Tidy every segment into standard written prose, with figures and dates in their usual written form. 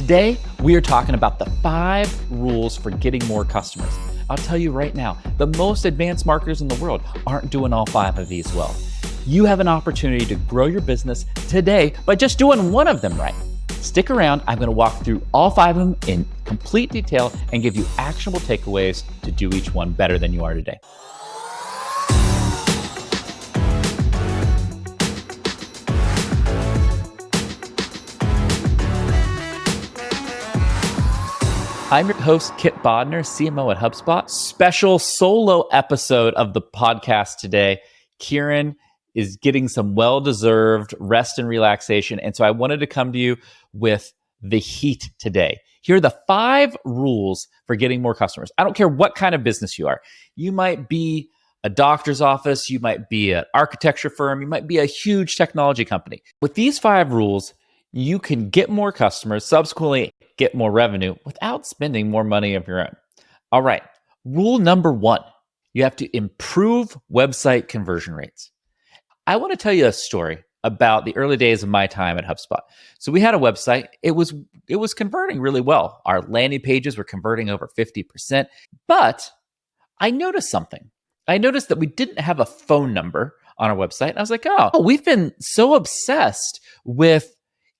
Today, we are talking about the 5 rules for getting more customers. I'll tell you right now, the most advanced marketers in the world aren't doing all 5 of these well. You have an opportunity to grow your business today by just doing one of them right. Stick around. I'm going to walk through all 5 of them in complete detail and give you actionable takeaways to do each one better than you are today. I'm your host, Kipp Bodner, CMO at HubSpot. Special solo episode of the podcast today. Kieran is getting some well-deserved rest and relaxation, and so I wanted to come to you with the heat today. Here are the 5 rules for getting more customers. I don't care what kind of business you are. You might be a doctor's office, you might be an architecture firm, you might be a huge technology company. With these 5 rules, you can get more customers, subsequently get more revenue without spending more money of your own. All right, rule number 1, you have to improve website conversion rates. I want to tell you a story about the early days of my time at HubSpot. So we had a website. It was converting really well. Our landing pages were converting over 50%, but I noticed something. I noticed that we didn't have a phone number on our website. And I was like, oh, we've been so obsessed with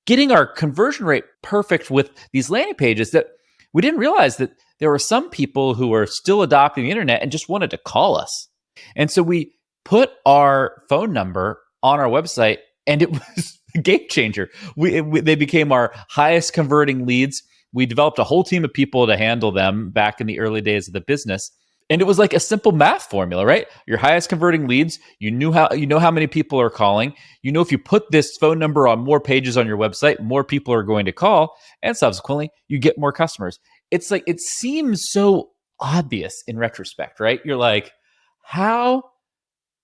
getting our conversion rate perfect with these landing pages that we didn't realize that there were some people who were still adopting the internet and just wanted to call us. And so we put our phone number on our website, and it was a game changer. They became our highest converting leads. We developed a whole team of people to handle them back in the early days of the business. And it was like a simple math formula, right? Your highest converting leads, you know how many people are calling. You know, if you put this phone number on more pages on your website, more people are going to call, and subsequently you get more customers. It's like, it seems so obvious in retrospect, right? You're like, how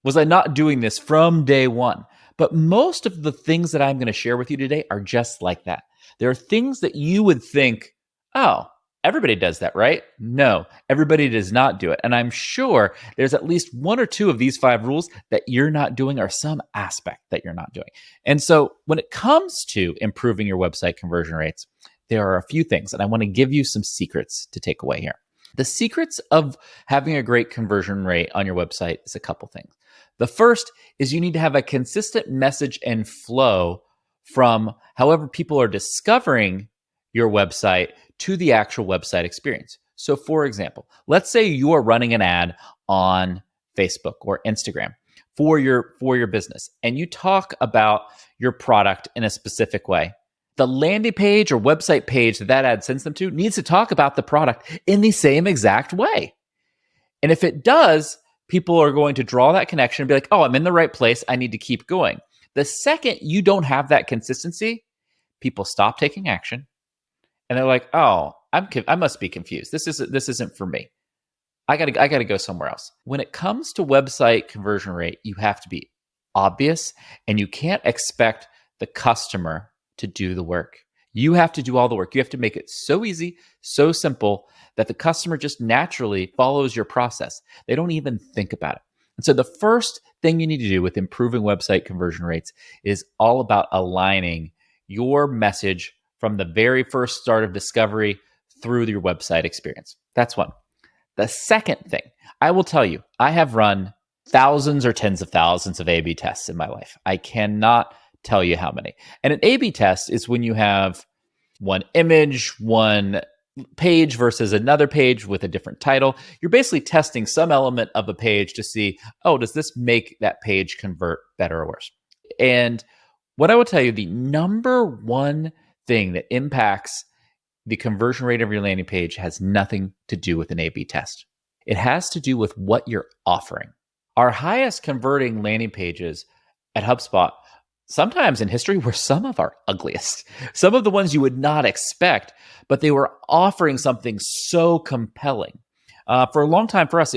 was I not doing this from day one? But most of the things that I'm going to share with you today are just like that. There are things that you would think, oh, everybody does that, right? No, everybody does not do it. And I'm sure there's at least 1 or 2 of these 5 rules that you're not doing, or some aspect that you're not doing. And so when it comes to improving your website conversion rates, there are a few things, and I want to give you some secrets to take away here. The secrets of having a great conversion rate on your website is a couple things. The first is you need to have a consistent message and flow from however people are discovering your website to the actual website experience. So for example, let's say you are running an ad on Facebook or Instagram for your business, and you talk about your product in a specific way. The landing page or website page that ad sends them to needs to talk about the product in the same exact way. And if it does, people are going to draw that connection and be like, oh, I'm in the right place. I need to keep going. The second you don't have that consistency, people stop taking action. And they're like, oh, I must be confused. This isn't for me. I gotta go somewhere else. When it comes to website conversion rate, you have to be obvious, and you can't expect the customer to do the work. You have to do all the work. You have to make it so easy, so simple that the customer just naturally follows your process. They don't even think about it. And so the first thing you need to do with improving website conversion rates is all about aligning your message from the very first start of discovery through your website experience. That's one. The second thing, I will tell you, I have run thousands or tens of thousands of A/B tests in my life. I cannot tell you how many. And an A/B test is when you have one image, one page versus another page with a different title. You're basically testing some element of a page to see, oh, does this make that page convert better or worse? And what I will tell you, the number one thing that impacts the conversion rate of your landing page has nothing to do with an A/B test. It has to do with what you're offering. Our highest converting landing pages at HubSpot, sometimes in history, were some of our ugliest. Some of the ones you would not expect, but they were offering something so compelling. For a long time for us,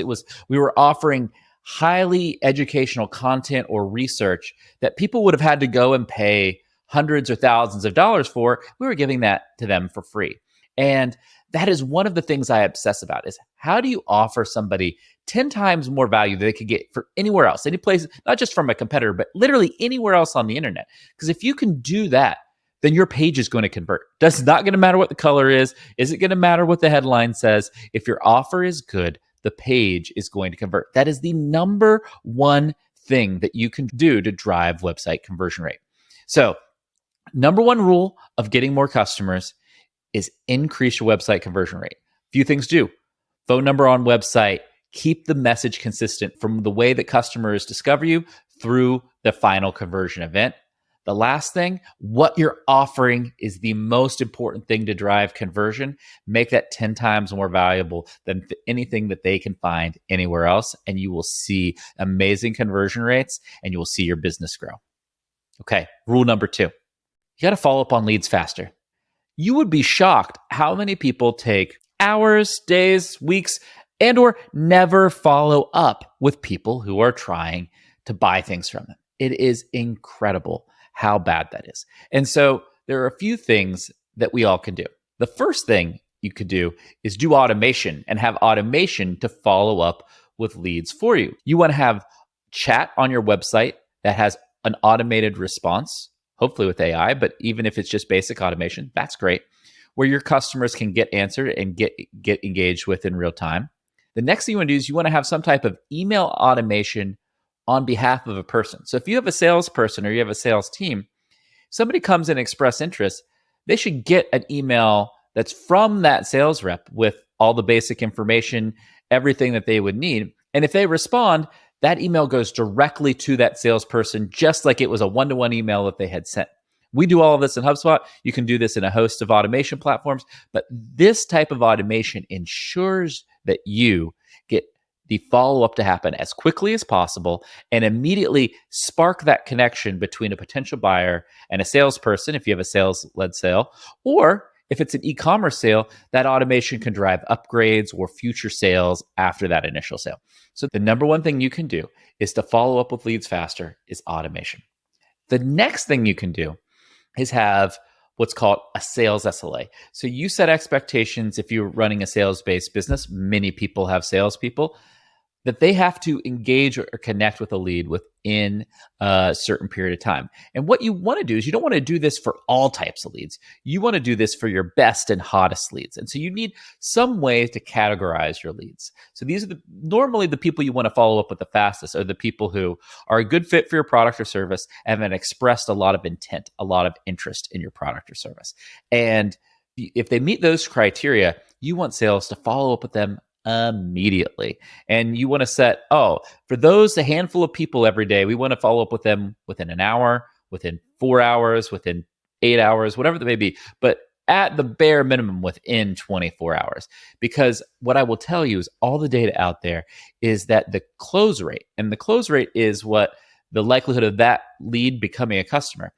we were offering highly educational content or research that people would have had to go and pay hundreds or thousands of dollars for. We were giving that to them for free. And that is one of the things I obsess about, is how do you offer somebody 10 times more value than they could get for anywhere else, any place, not just from a competitor, but literally anywhere else on the internet. Because if you can do that, then your page is going to convert. Does not going to matter what the color is. Is it going to matter what the headline says? If your offer is good, the page is going to convert. That is the number one thing that you can do to drive website conversion rate. So, number one rule of getting more customers is increase your website conversion rate. Few things do. Phone number on website, keep the message consistent from the way that customers discover you through the final conversion event. The last thing, what you're offering is the most important thing to drive conversion. Make that 10 times more valuable than anything that they can find anywhere else, and you will see amazing conversion rates and you will see your business grow. Okay, rule number 2, you got to follow up on leads faster. You would be shocked how many people take hours, days, weeks, and or never follow up with people who are trying to buy things from them. It is incredible how bad that is. And so there are a few things that we all can do. The first thing you could do is do automation and have automation to follow up with leads for you. You want to have chat on your website that has an automated response, hopefully with AI, but even if it's just basic automation, that's great, where your customers can get answered and get engaged with in real time. The next thing you want to do is you want to have some type of email automation on behalf of a person. So if you have a salesperson or you have a sales team, somebody comes in and express interest, they should get an email that's from that sales rep with all the basic information, everything that they would need. And if they respond, that email goes directly to that salesperson, just like it was a one-to-one email that they had sent. We do all of this in HubSpot. You can do this in a host of automation platforms, but this type of automation ensures that you get the follow-up to happen as quickly as possible and immediately spark that connection between a potential buyer and a salesperson if you have a sales-led sale, or if it's an e-commerce sale, that automation can drive upgrades or future sales after that initial sale. So the number one thing you can do is to follow up with leads faster is automation. The next thing you can do is have what's called a sales SLA. So you set expectations if you're running a sales-based business. Many people have salespeople that they have to engage or connect with a lead within a certain period of time. And what you want to do is you don't want to do this for all types of leads. You want to do this for your best and hottest leads. And so you need some way to categorize your leads. So these are normally the people you want to follow up with the fastest are the people who are a good fit for your product or service and have expressed a lot of intent, a lot of interest in your product or service. And if they meet those criteria, you want sales to follow up with them immediately. And you want to set, for those, a handful of people every day, we want to follow up with them within an hour, within 4 hours, within 8 hours, whatever that may be. But at the bare minimum within 24 hours. Because what I will tell you is all the data out there is that the close rate, and the close rate is what the likelihood of that lead becoming a customer,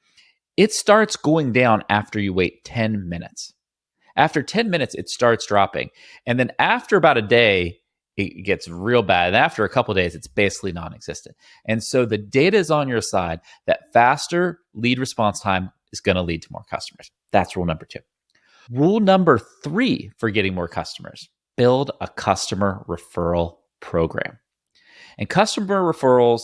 it starts going down after you wait 10 minutes. After 10 minutes, it starts dropping. And then after about a day, it gets real bad. And after a couple of days, it's basically non-existent. And so the data is on your side that faster lead response time is going to lead to more customers. That's rule number 2. Rule number 3 for getting more customers, build a customer referral program. And customer referrals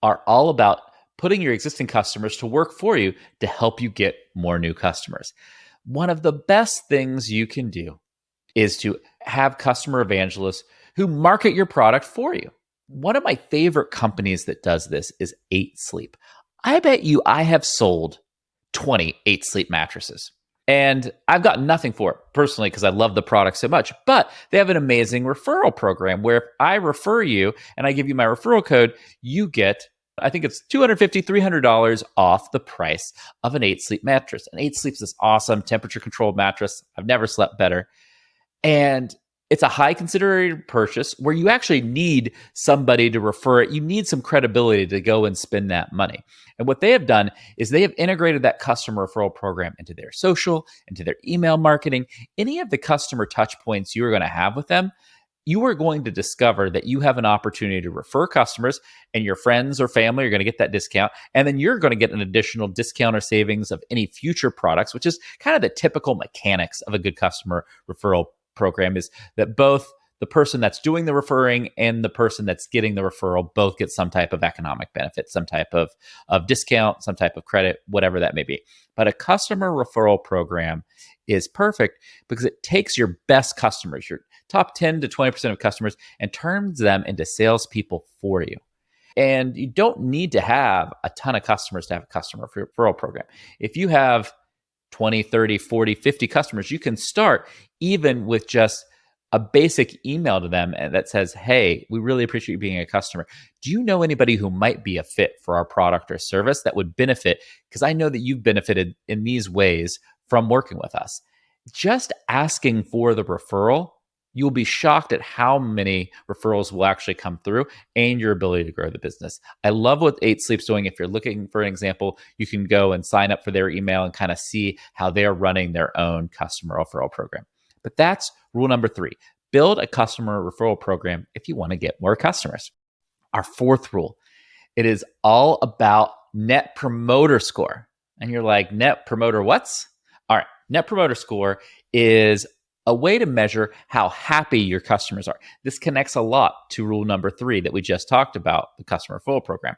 are all about putting your existing customers to work for you to help you get more new customers. One of the best things you can do is to have customer evangelists who market your product for you. One of my favorite companies that does this is 8 Sleep. I bet you I have sold 20 8 Sleep mattresses. And I've gotten nothing for it personally because I love the product so much. But they have an amazing referral program where if I refer you and I give you my referral code, you get, I think it's $250, $300 off the price of an 8 Sleep mattress. And 8 Sleep is this awesome temperature controlled mattress. I've never slept better. And it's a high considered purchase where you actually need somebody to refer it. You need some credibility to go and spend that money. And what they have done is they have integrated that customer referral program into their social, into their email marketing, any of the customer touch points you're going to have with them. You are going to discover that you have an opportunity to refer customers and your friends or family are going to get that discount. And then you're going to get an additional discount or savings of any future products, which is kind of the typical mechanics of a good customer referral program, is that both the person that's doing the referring and the person that's getting the referral both get some type of economic benefit, some type of discount, some type of credit, whatever that may be. But a customer referral program is perfect because it takes your best customers, your top 10 to 20% of customers, and turns them into salespeople for you. And you don't need to have a ton of customers to have a customer referral program. If you have 20, 30, 40, 50 customers, you can start even with just a basic email to them that says, hey, we really appreciate you being a customer. Do you know anybody who might be a fit for our product or service that would benefit? Because I know that you've benefited in these ways from working with us. Just asking for the referral, you'll be shocked at how many referrals will actually come through and your ability to grow the business. I love what 8 Sleep's doing. If you're looking for an example, you can go and sign up for their email and kind of see how they're running their own customer referral program. But that's rule number 3. Build a customer referral program if you want to get more customers. Our 4th rule, it is all about net promoter score. And you're like, net promoter what's? All right, net promoter score is a way to measure how happy your customers are. This connects a lot to rule number 3 that we just talked about, the customer referral program.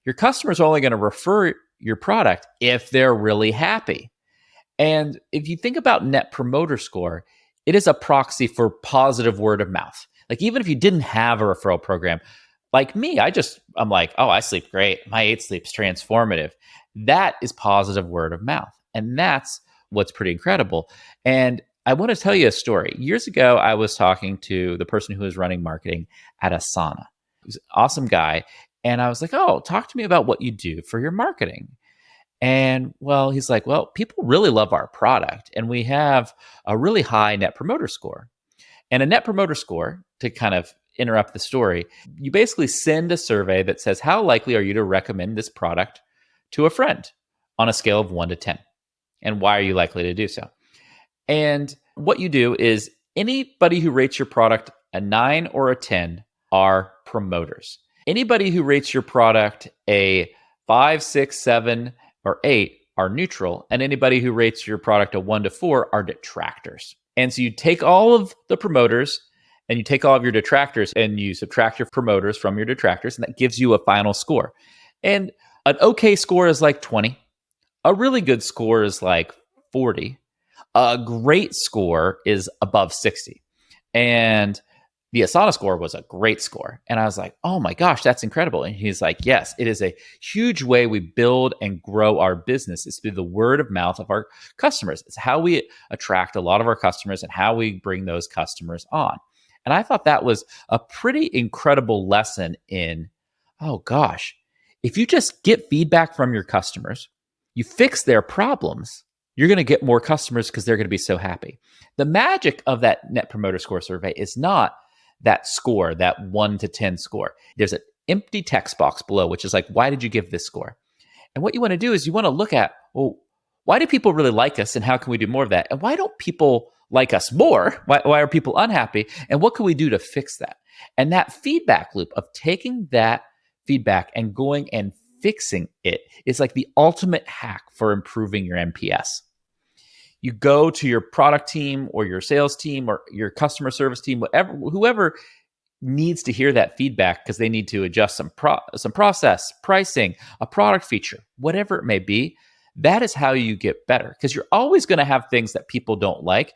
Your customers are only going to refer your product if they're really happy. And if you think about net promoter score, it is a proxy for positive word of mouth. Like even if you didn't have a referral program, like me, I'm like, oh, I sleep great. My 8 Sleep's transformative. That is positive word of mouth. And that's what's pretty incredible. And I want to tell you a story. Years ago, I was talking to the person who was running marketing at Asana. He was an awesome guy. And I was like, oh, talk to me about what you do for your marketing. And well, he's like, well, people really love our product and we have a really high net promoter score. And a net promoter score, to kind of interrupt the story, you basically send a survey that says, how likely are you to recommend this product to a friend on a scale of 1 to 10? And why are you likely to do so? And what you do is anybody who rates your product a 9 or a 10 are promoters. Anybody who rates your product a 5, 6, 7, or 8 are neutral. And anybody who rates your product a 1 to 4 are detractors. And so you take all of the promoters and you take all of your detractors and you subtract your promoters from your detractors, and that gives you a final score. And an okay score is like 20. A really good score is like 40. A great score is above 60. And the Asana score was a great score. And I was like, oh my gosh, that's incredible. And he's like, yes, it is a huge way we build and grow our business. It's through the word of mouth of our customers. It's how we attract a lot of our customers and how we bring those customers on. And I thought that was a pretty incredible lesson in, oh gosh, if you just get feedback from your customers, you fix their problems, you're going to get more customers because they're going to be so happy. The magic of that Net Promoter Score survey is not that score, that 1 to 10 score. There's an empty text box below, which is like, why did you give this score? And what you want to do is you want to look at, well, why do people really like us and how can we do more of that? And why don't people like us more? Why are people unhappy? And what can we do to fix that? And that feedback loop of taking that feedback and going and fixing it is like the ultimate hack for improving your NPS. You go to your product team or your sales team or your customer service team, whoever needs to hear that feedback because they need to adjust some process, pricing, a product feature, whatever it may be. That is how you get better, because you're always going to have things that people don't like.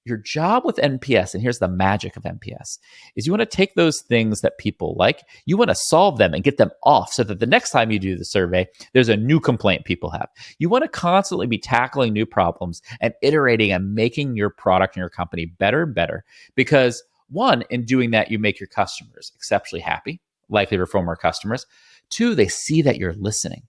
Your job with NPS, and here's the magic of NPS, is you want to take those things that people like, you want to solve them and get them off so that the next time you do the survey, there's a new complaint people have. You want to constantly be tackling new problems and iterating and making your product and your company better and better, because one, in doing that, you make your customers exceptionally happy, likely to refer more customers. 2, they see that you're listening.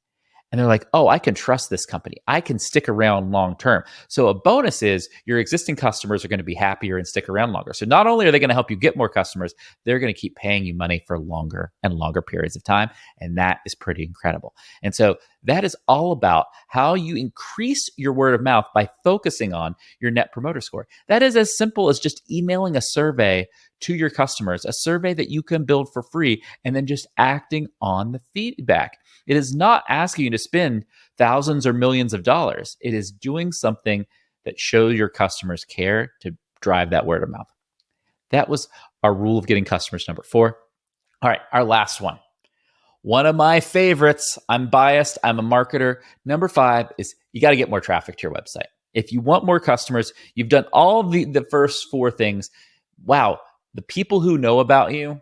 And they're like, oh, I can trust this company. I can stick around long term. So a bonus is your existing customers are going to be happier and stick around longer. So not only are they going to help you get more customers, they're going to keep paying you money for longer and longer periods of time. And that is pretty incredible. And so that is all about how you increase your word of mouth by focusing on your Net Promoter Score. That is as simple as just emailing a survey to your customers, a survey that you can build for free, and then just acting on the feedback. It is not asking you to spend thousands or millions of dollars. It is doing something that shows your customers care to drive that word of mouth. That was our rule of getting customers, number 4. All right, our last one. One of my favorites. I'm biased. I'm a marketer. Number 5 is you got to get more traffic to your website. If you want more customers, you've done all the first 4 things. Wow, the people who know about you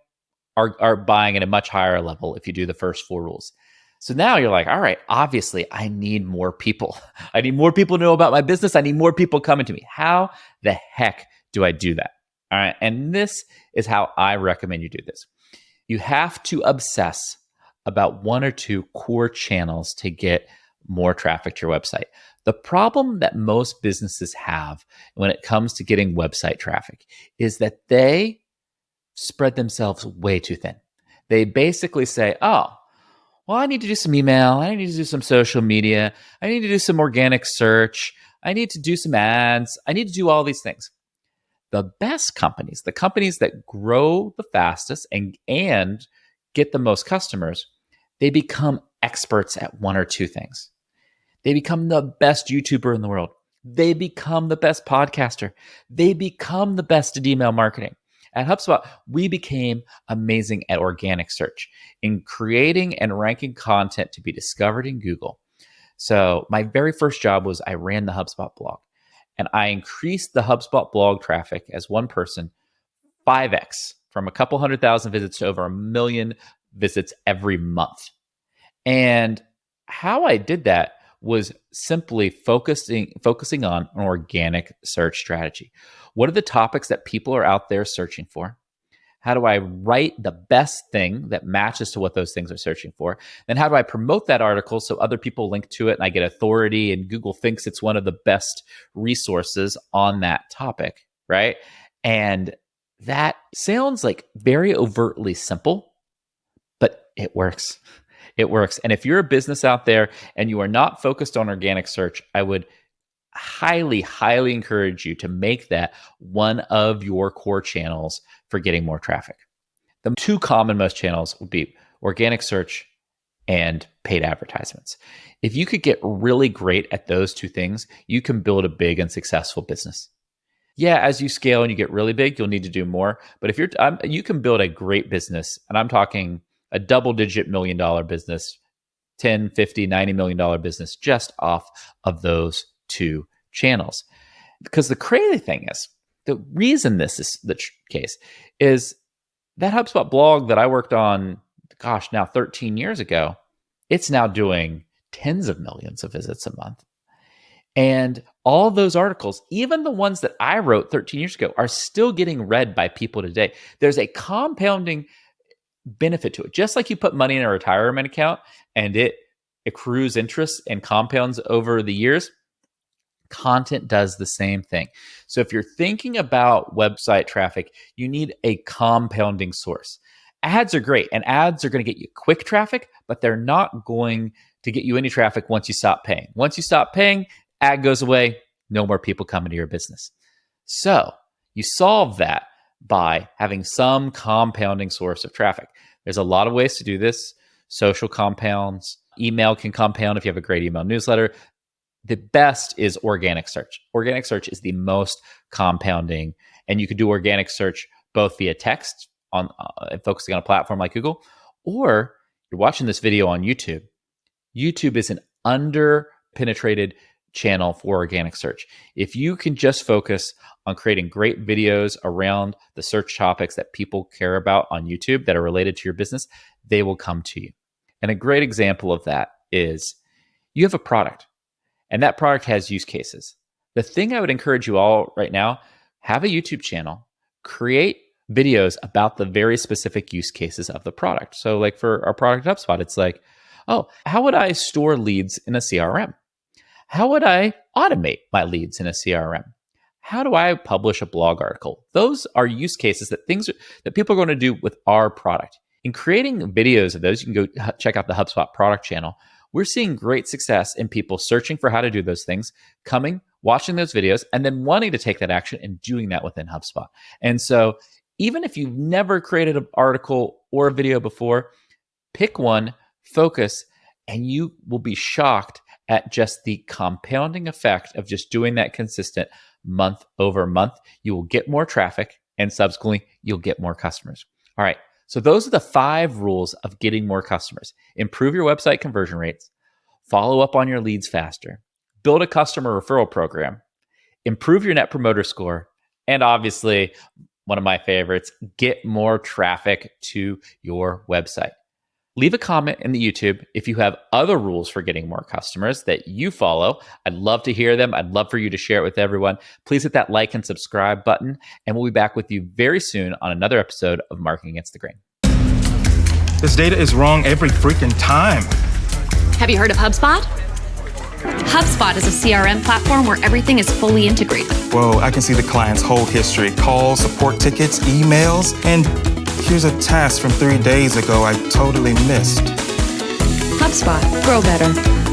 are buying at a much higher level if you do the first 4 rules. So now you're like, all right, obviously I need more people. I need more people to know about my business. I need more people coming to me. How the heck do I do that? All right. And this is how I recommend you do this. You have to obsess about 1 or 2 core channels to get more traffic to your website. The problem that most businesses have when it comes to getting website traffic is that they spread themselves way too thin. They basically say, oh, well, I need to do some email. I need to do some social media. I need to do some organic search. I need to do some ads. I need to do all these things. The best companies, the companies that grow the fastest and get the most customers, they become experts at 1 or 2 things. They become the best YouTuber in the world. They become the best podcaster. They become the best at email marketing. At HubSpot, we became amazing at organic search, in creating and ranking content to be discovered in Google. So my very first job was I ran the HubSpot blog, and I increased the HubSpot blog traffic as one person 5x, from a couple 100,000 visits to over 1 million visits every month. And how I did that was simply focusing on an organic search strategy. What are the topics that people are out there searching for? How do I write the best thing that matches to what those things are searching for? Then how do I promote that article so other people link to it and I get authority and Google thinks it's one of the best resources on that topic, right? And that sounds like very overtly simple, but it works. It works. And if you're a business out there and you are not focused on organic search, I would highly, highly encourage you to make that one of your core channels for getting more traffic. The 2 common most channels would be organic search and paid advertisements. If you could get really great at those 2 things, you can build a big and successful business. Yeah, as you scale and you get really big, you'll need to do more. But if you can build a great business, and I'm talking a double-digit $1 million business, 10, 50, $90 million business just off of those 2 channels. Because the crazy thing is, the reason this is the case is that HubSpot blog that I worked on, now 13 years ago, it's now doing tens of millions of visits a month. And all those articles, even the ones that I wrote 13 years ago, are still getting read by people today. There's a compounding benefit to it. Just like you put money in a retirement account and it accrues interest and compounds over the years, content does the same thing. So if you're thinking about website traffic, you need a compounding source. Ads are great, and ads are going to get you quick traffic, but they're not going to get you any traffic once you stop paying. Once you stop paying, ad goes away, no more people come into your business. So you solve that by having some compounding source of traffic. There's a lot of ways to do this. Social compounds, email can compound if you have a great email newsletter. The best is organic search. Organic search is the most compounding, and you could do organic search both via text on focusing on a platform like Google, or you're watching this video on YouTube. YouTube is an under-penetrated channel for organic search. If you can just focus on creating great videos around the search topics that people care about on YouTube that are related to your business, they will come to you. And a great example of that is you have a product, and that product has use cases. The thing I would encourage you all right now, have a YouTube channel, create videos about the very specific use cases of the product. So like for our product HubSpot, it's like, oh, how would I store leads in a CRM? How would I automate my leads in a CRM? How do I publish a blog article? Those are use cases that people are going to do with our product. In creating videos of those, you can go check out the HubSpot product channel. We're seeing great success in people searching for how to do those things, coming, watching those videos, and then wanting to take that action and doing that within HubSpot. And so even if you've never created an article or a video before, pick one, focus, and you will be shocked at just the compounding effect of just doing that consistent month over month. You will get more traffic. and subsequently, you'll get more customers. All right. So those are the 5 rules of getting more customers. Improve your website conversion rates, follow up on your leads faster, build a customer referral program, improve your net promoter score, and obviously, one of my favorites, get more traffic to your website. Leave a comment in the YouTube if you have other rules for getting more customers that you follow. I'd love to hear them. I'd love for you to share it with everyone. Please hit that like and subscribe button, and we'll be back with you very soon on another episode of Marketing Against the Grain. This data is wrong every freaking time. Have you heard of HubSpot? HubSpot is a CRM platform where everything is fully integrated. Whoa, I can see the client's whole history, calls, support tickets, emails, and here's a task from 3 days ago I totally missed. HubSpot. Grow better.